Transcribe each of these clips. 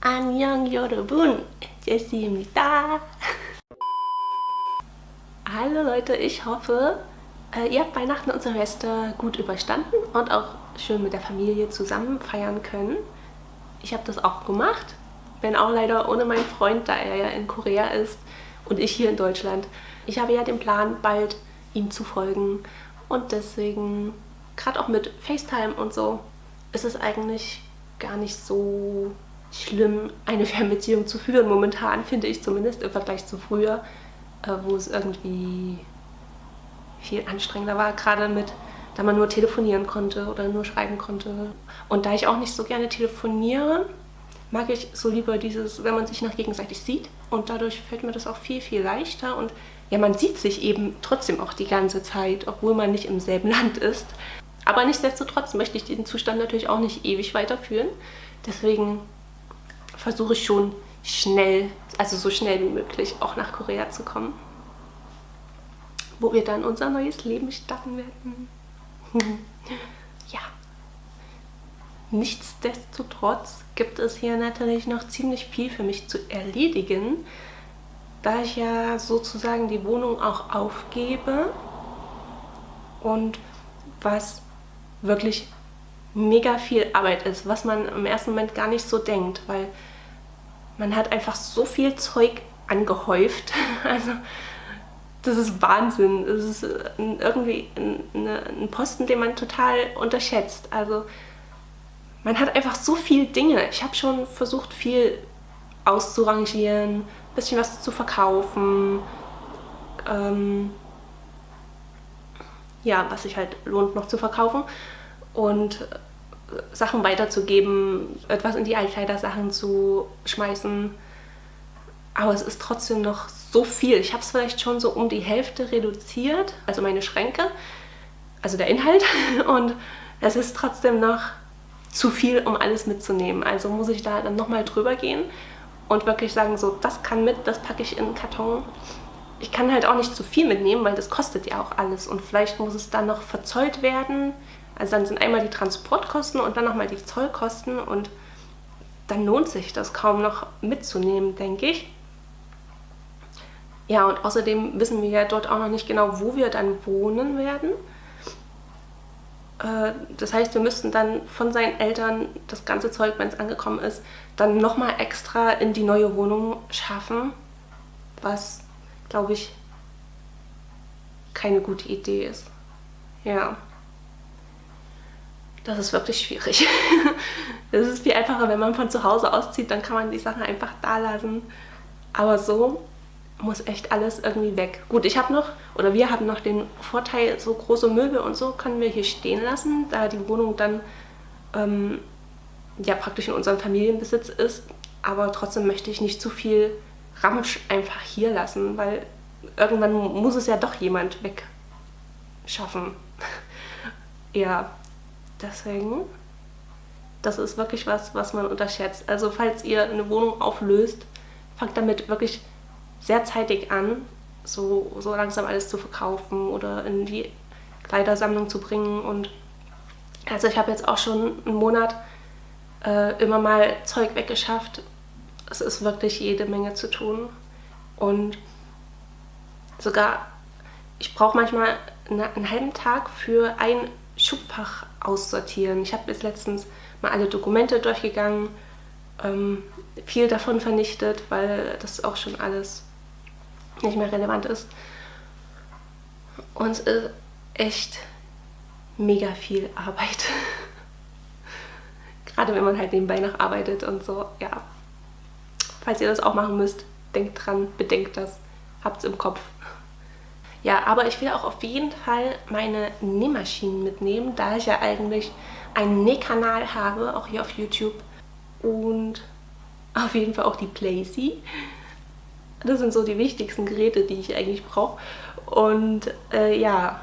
Annyeong Jessimita. Hallo Leute, ich hoffe, ihr habt Weihnachten und Silvester gut überstanden und auch schön mit der Familie zusammen feiern können. Ich habe das auch gemacht, wenn auch leider ohne meinen Freund, da er ja in Korea ist und ich hier in Deutschland. Ich habe ja den Plan, bald ihm zu folgen und deswegen, gerade auch mit FaceTime und so, ist es eigentlich gar nicht so schlimm, eine Fernbeziehung zu führen. Momentan finde ich zumindest im Vergleich zu früher, wo es irgendwie viel anstrengender war, gerade da man nur telefonieren konnte oder nur schreiben konnte. Und da ich auch nicht so gerne telefoniere, mag ich so lieber dieses, wenn man sich noch gegenseitig sieht. Und dadurch fällt mir das auch viel, viel leichter. Und ja, man sieht sich eben trotzdem auch die ganze Zeit, obwohl man nicht im selben Land ist. Aber nichtsdestotrotz möchte ich diesen Zustand natürlich auch nicht ewig weiterführen. Deswegen versuche ich schon schnell, also so schnell wie möglich, auch nach Korea zu kommen, wo wir dann unser neues Leben starten werden. Ja. Nichtsdestotrotz gibt es hier natürlich noch ziemlich viel für mich zu erledigen, da ich ja sozusagen die Wohnung auch aufgebe und was wirklich mega viel Arbeit ist, was man im ersten Moment gar nicht so denkt, weil man hat einfach so viel Zeug angehäuft. Also das ist Wahnsinn. Es ist irgendwie ein Posten, den man total unterschätzt. Also man hat einfach so viele Dinge. Ich habe schon versucht, viel auszurangieren, ein bisschen was zu verkaufen. Ja, was sich halt lohnt noch zu verkaufen. Und Sachen weiterzugeben, etwas in die Altkleidersachen zu schmeißen. Aber es ist trotzdem noch so viel. Ich habe es vielleicht schon so um die Hälfte reduziert, also meine Schränke, also der Inhalt. Und es ist trotzdem noch zu viel, um alles mitzunehmen. Also muss ich da dann nochmal drüber gehen und wirklich sagen, so, das kann mit, das packe ich in einen Karton. Ich kann halt auch nicht zu viel mitnehmen, weil das kostet ja auch alles. Und vielleicht muss es dann noch verzollt werden. Also dann sind einmal die Transportkosten und dann nochmal die Zollkosten und dann lohnt sich das kaum noch mitzunehmen, denke ich. Ja, und außerdem wissen wir ja dort auch noch nicht genau, wo wir dann wohnen werden. Das heißt, wir müssten dann von seinen Eltern das ganze Zeug, wenn es angekommen ist, dann nochmal extra in die neue Wohnung schaffen, was, glaube ich, keine gute Idee ist. Ja. Das ist wirklich schwierig. Es ist viel einfacher, wenn man von zu Hause auszieht, dann kann man die Sachen einfach da lassen. Aber so muss echt alles irgendwie weg. Gut, wir haben noch den Vorteil, so große Möbel und so können wir hier stehen lassen, da die Wohnung dann ja praktisch in unserem Familienbesitz ist. Aber trotzdem möchte ich nicht zu viel Ramsch einfach hier lassen, weil irgendwann muss es ja doch jemand wegschaffen. Ja. Deswegen, das ist wirklich was man unterschätzt. Also falls ihr eine Wohnung auflöst, fangt damit wirklich sehr zeitig an, so langsam alles zu verkaufen oder in die Kleidersammlung zu bringen. Und also ich habe jetzt auch schon einen Monat immer mal Zeug weggeschafft. Es ist wirklich jede Menge zu tun. Und sogar, ich brauche manchmal einen halben Tag für ein Schubfach aussortieren. Ich habe jetzt letztens mal alle Dokumente durchgegangen, viel davon vernichtet, weil das auch schon alles nicht mehr relevant ist. Und es ist echt mega viel Arbeit. Gerade wenn man halt nebenbei noch arbeitet und so, ja. Falls ihr das auch machen müsst, denkt dran, bedenkt das, habt's im Kopf. Ja, aber ich will auch auf jeden Fall meine Nähmaschinen mitnehmen, da ich ja eigentlich einen Nähkanal habe, auch hier auf YouTube. Und auf jeden Fall auch die Playsee. Das sind so die wichtigsten Geräte, die ich eigentlich brauche. Und ja,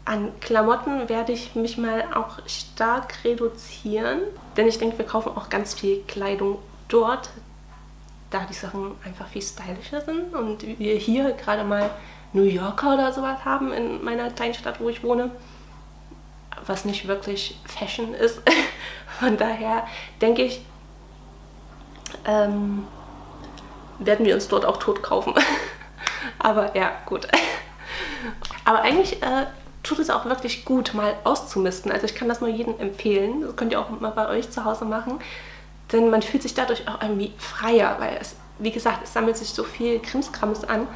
an Klamotten werde ich mich mal auch stark reduzieren. Denn ich denke, wir kaufen auch ganz viel Kleidung dort, da die Sachen einfach viel stylischer sind und wir hier gerade mal New Yorker oder sowas haben in meiner kleinen Stadt, wo ich wohne, was nicht wirklich Fashion ist. Von daher denke ich, werden wir uns dort auch tot kaufen. Aber ja, gut. Aber eigentlich tut es auch wirklich gut, mal auszumisten. Also ich kann das nur jedem empfehlen. Das könnt ihr auch mal bei euch zu Hause machen. Denn man fühlt sich dadurch auch irgendwie freier, weil es, wie gesagt, es sammelt sich so viel Krimskrams an.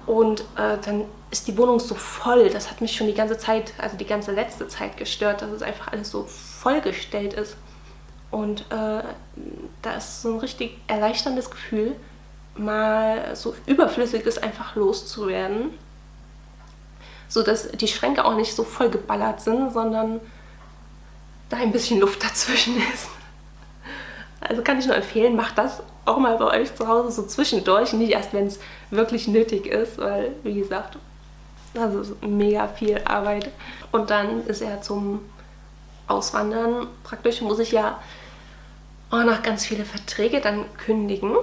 Und dann ist die Wohnung so voll. Das hat mich schon die ganze Zeit, also die ganze letzte Zeit gestört, dass es einfach alles so vollgestellt ist. Und da ist so ein richtig erleichterndes Gefühl, mal so Überflüssiges einfach loszuwerden. So dass die Schränke auch nicht so voll geballert sind, sondern da ein bisschen Luft dazwischen ist. Also kann ich nur empfehlen, macht das auch mal bei euch zu Hause so zwischendurch, nicht erst, wenn es wirklich nötig ist, weil, wie gesagt, das ist mega viel Arbeit. Und dann ist ja zum Auswandern praktisch, muss ich ja auch noch ganz viele Verträge dann kündigen.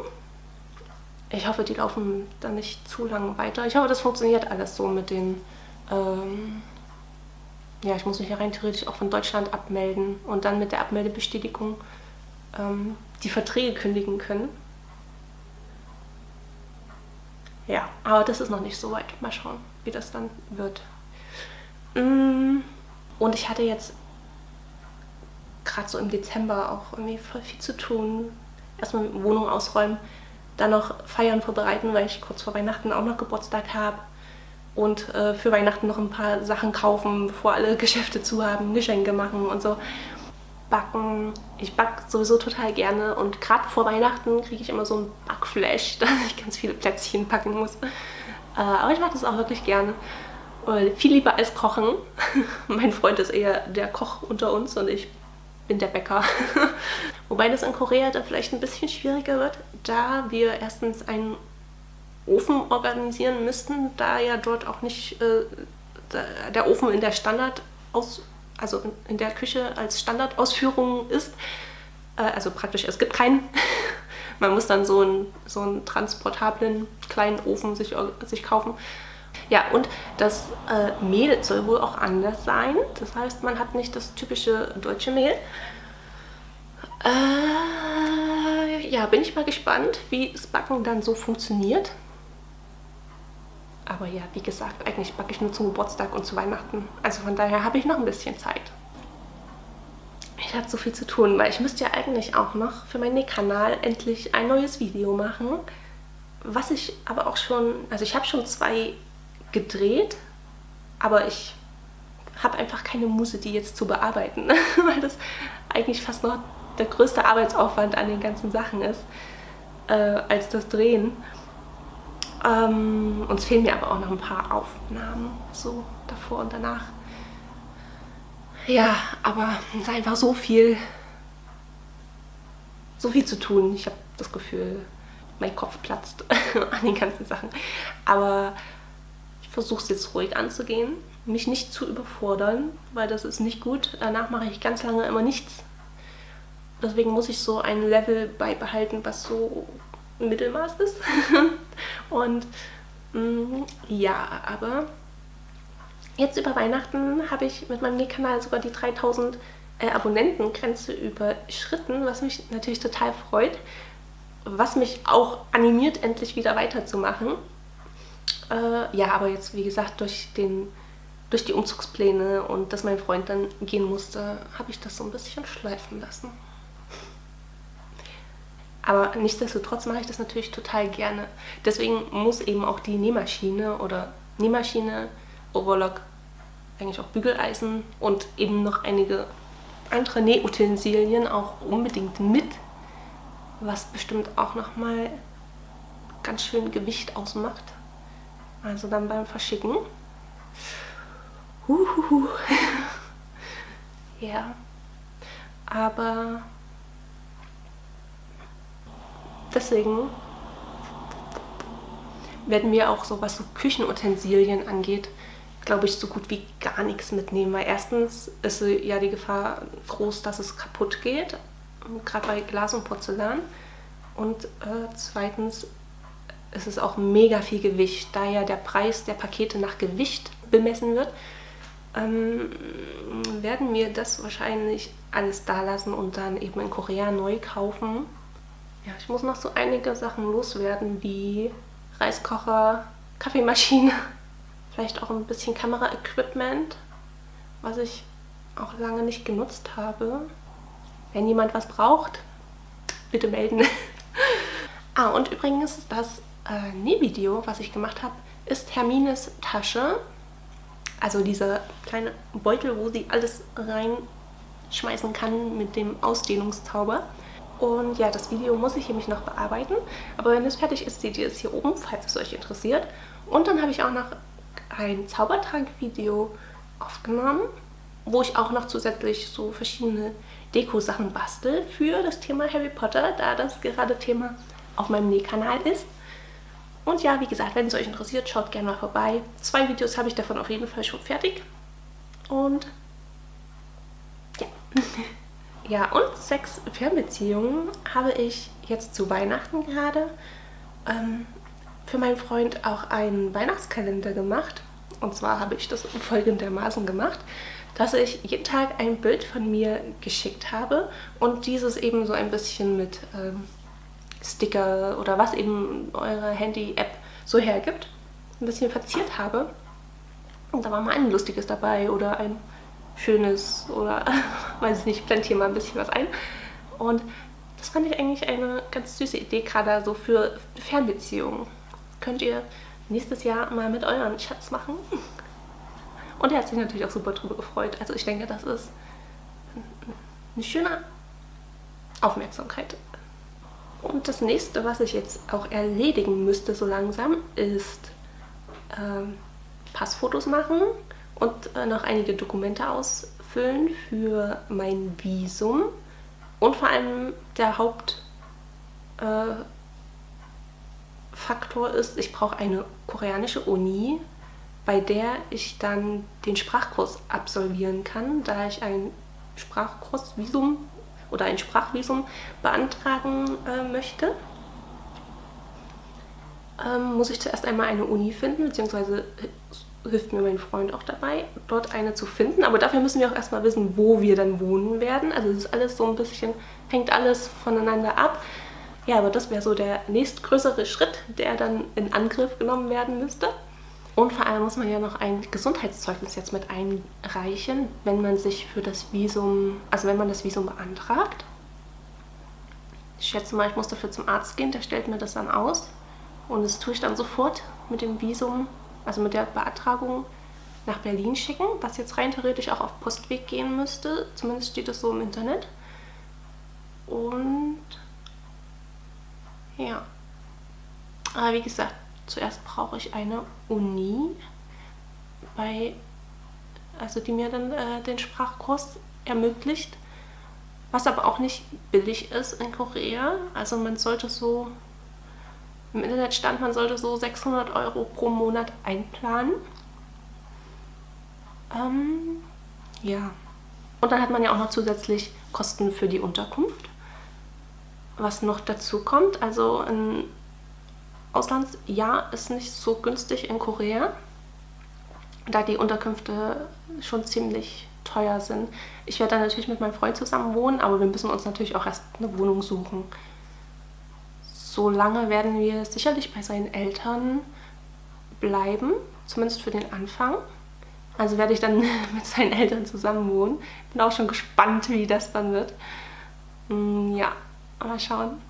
Ich hoffe, die laufen dann nicht zu lang weiter. Ich hoffe, das funktioniert alles so mit den... ja, ich muss mich ja rein theoretisch auch von Deutschland abmelden und dann mit der Abmeldebestätigung die Verträge kündigen können. Ja, aber das ist noch nicht so weit. Mal schauen, wie das dann wird. Und ich hatte jetzt gerade so im Dezember auch irgendwie voll viel zu tun. Erstmal mit Wohnung ausräumen, dann noch Feiern vorbereiten, weil ich kurz vor Weihnachten auch noch Geburtstag habe. Und für Weihnachten noch ein paar Sachen kaufen, bevor alle Geschäfte zu haben, Geschenke machen und so. Backen. Ich backe sowieso total gerne und gerade vor Weihnachten kriege ich immer so ein Backflash, dass ich ganz viele Plätzchen backen muss. Aber ich mache das auch wirklich gerne. Viel lieber als kochen. Mein Freund ist eher der Koch unter uns und ich bin der Bäcker. Wobei das in Korea dann vielleicht ein bisschen schwieriger wird, da wir erstens einen Ofen organisieren müssten, da ja dort auch nicht der Ofen in der also in der Küche als Standardausführung ist. Also praktisch, es gibt keinen. Man muss dann so einen transportablen kleinen Ofen sich kaufen. Ja, und das Mehl soll wohl auch anders sein. Das heißt, man hat nicht das typische deutsche Mehl. Ja, bin ich mal gespannt, wie das Backen dann so funktioniert. Aber ja, wie gesagt, eigentlich backe ich nur zum Geburtstag und zu Weihnachten. Also von daher habe ich noch ein bisschen Zeit. Ich hatte so viel zu tun, weil ich müsste ja eigentlich auch noch für meinen Kanal endlich ein neues Video machen. Was ich aber auch schon, also ich habe schon 2 gedreht, aber ich habe einfach keine Muße, die jetzt zu bearbeiten, weil das eigentlich fast noch der größte Arbeitsaufwand an den ganzen Sachen ist, als das Drehen. Uns fehlen mir aber auch noch ein paar Aufnahmen, so davor und danach. Ja, aber es ist einfach so viel zu tun. Ich habe das Gefühl, mein Kopf platzt an den ganzen Sachen. Aber ich versuche es jetzt ruhig anzugehen, mich nicht zu überfordern, weil das ist nicht gut. Danach mache ich ganz lange immer nichts. Deswegen muss ich so ein Level beibehalten, was so Mittelmaß ist. Und ja, aber jetzt über Weihnachten habe ich mit meinem Kanal sogar die 3000 Abonnentengrenze überschritten, was mich natürlich total freut, was mich auch animiert, endlich wieder weiterzumachen. Ja, aber jetzt, wie gesagt, durch die Umzugspläne und dass mein Freund dann gehen musste, habe ich das so ein bisschen schleifen lassen. Aber nichtsdestotrotz mache ich das natürlich total gerne. Deswegen muss eben auch die Nähmaschine, Overlock, eigentlich auch Bügeleisen und eben noch einige andere Nähutensilien auch unbedingt mit, was bestimmt auch nochmal ganz schön Gewicht ausmacht. Also dann beim Verschicken. Ja, aber deswegen werden wir auch so, was so Küchenutensilien angeht, glaube ich, so gut wie gar nichts mitnehmen. Weil erstens ist ja die Gefahr groß, dass es kaputt geht, gerade bei Glas und Porzellan. Und zweitens ist es auch mega viel Gewicht, da ja der Preis der Pakete nach Gewicht bemessen wird. Werden wir das wahrscheinlich alles da lassen und dann eben in Korea neu kaufen. Ja, ich muss noch so einige Sachen loswerden, wie Reiskocher, Kaffeemaschine, vielleicht auch ein bisschen Kamera-Equipment, was ich auch lange nicht genutzt habe. Wenn jemand was braucht, bitte melden. Und übrigens, das Nähvideo, was ich gemacht habe, ist Hermines Tasche. Also dieser kleine Beutel, wo sie alles reinschmeißen kann mit dem Ausdehnungszauber. Und ja, das Video muss ich nämlich noch bearbeiten. Aber wenn es fertig ist, seht ihr es hier oben, falls es euch interessiert. Und dann habe ich auch noch ein Zaubertrag-Video aufgenommen, wo ich auch noch zusätzlich so verschiedene Deko-Sachen bastel für das Thema Harry Potter, da das gerade Thema auf meinem Nähkanal ist. Und ja, wie gesagt, wenn es euch interessiert, schaut gerne mal vorbei. 2 Videos habe ich davon auf jeden Fall schon fertig. Und ja. Ja, und 6 Fernbeziehungen habe ich jetzt zu Weihnachten gerade für meinen Freund auch einen Weihnachtskalender gemacht. Und zwar habe ich das folgendermaßen gemacht, dass ich jeden Tag ein Bild von mir geschickt habe und dieses eben so ein bisschen mit Sticker oder was eben eure Handy-App so hergibt, ein bisschen verziert habe. Und da war mal ein lustiges dabei oder ein schönes oder weiß ich nicht, blend hier mal ein bisschen was ein. Und das fand ich eigentlich eine ganz süße Idee, gerade so für Fernbeziehungen. Könnt ihr nächstes Jahr mal mit euren Schatz machen. Und er hat sich natürlich auch super drüber gefreut. Also ich denke, das ist eine schöne Aufmerksamkeit. Und das nächste, was ich jetzt auch erledigen müsste so langsam, ist Passfotos machen und noch einige Dokumente ausfüllen für mein Visum. Und vor allem der Hauptfaktor ist, ich brauche eine koreanische Uni, bei der ich dann den Sprachkurs absolvieren kann, da ich ein Sprachkursvisum oder ein Sprachvisum beantragen möchte. Muss ich zuerst einmal eine Uni finden, beziehungsweise hilft mir mein Freund auch dabei, dort eine zu finden. Aber dafür müssen wir auch erstmal wissen, wo wir dann wohnen werden. Also das ist alles so ein bisschen, hängt alles voneinander ab. Ja, aber das wäre so der nächstgrößere Schritt, der dann in Angriff genommen werden müsste. Und vor allem muss man ja noch ein Gesundheitszeugnis jetzt mit einreichen, wenn man sich für das Visum, also wenn man das Visum beantragt. Ich schätze mal, ich muss dafür zum Arzt gehen, der stellt mir das dann aus. Und das tue ich dann sofort mit dem Visum, also mit der Beantragung nach Berlin schicken, was jetzt rein theoretisch auch auf Postweg gehen müsste. Zumindest steht das so im Internet. Und ja, aber wie gesagt, zuerst brauche ich eine Uni, also die mir dann den Sprachkurs ermöglicht, was aber auch nicht billig ist in Korea. Also man sollte so, im Internet stand, man sollte so 600 € pro Monat einplanen. Ja. Und dann hat man ja auch noch zusätzlich Kosten für die Unterkunft, was noch dazu kommt. Also ein Auslandsjahr ist nicht so günstig in Korea, da die Unterkünfte schon ziemlich teuer sind. Ich werde dann natürlich mit meinem Freund zusammen wohnen, aber wir müssen uns natürlich auch erst eine Wohnung suchen. So lange werden wir sicherlich bei seinen Eltern bleiben, zumindest für den Anfang. Also werde ich dann mit seinen Eltern zusammen wohnen. Bin auch schon gespannt, wie das dann wird. Ja, mal schauen.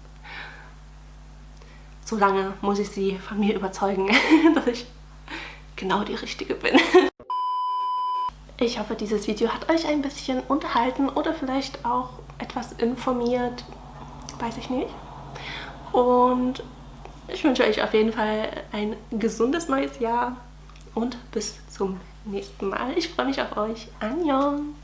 So lange muss ich sie von mir überzeugen, dass ich genau die Richtige bin. Ich hoffe, dieses Video hat euch ein bisschen unterhalten oder vielleicht auch etwas informiert, weiß ich nicht. Und ich wünsche euch auf jeden Fall ein gesundes neues Jahr und bis zum nächsten Mal. Ich freue mich auf euch. Annyeong!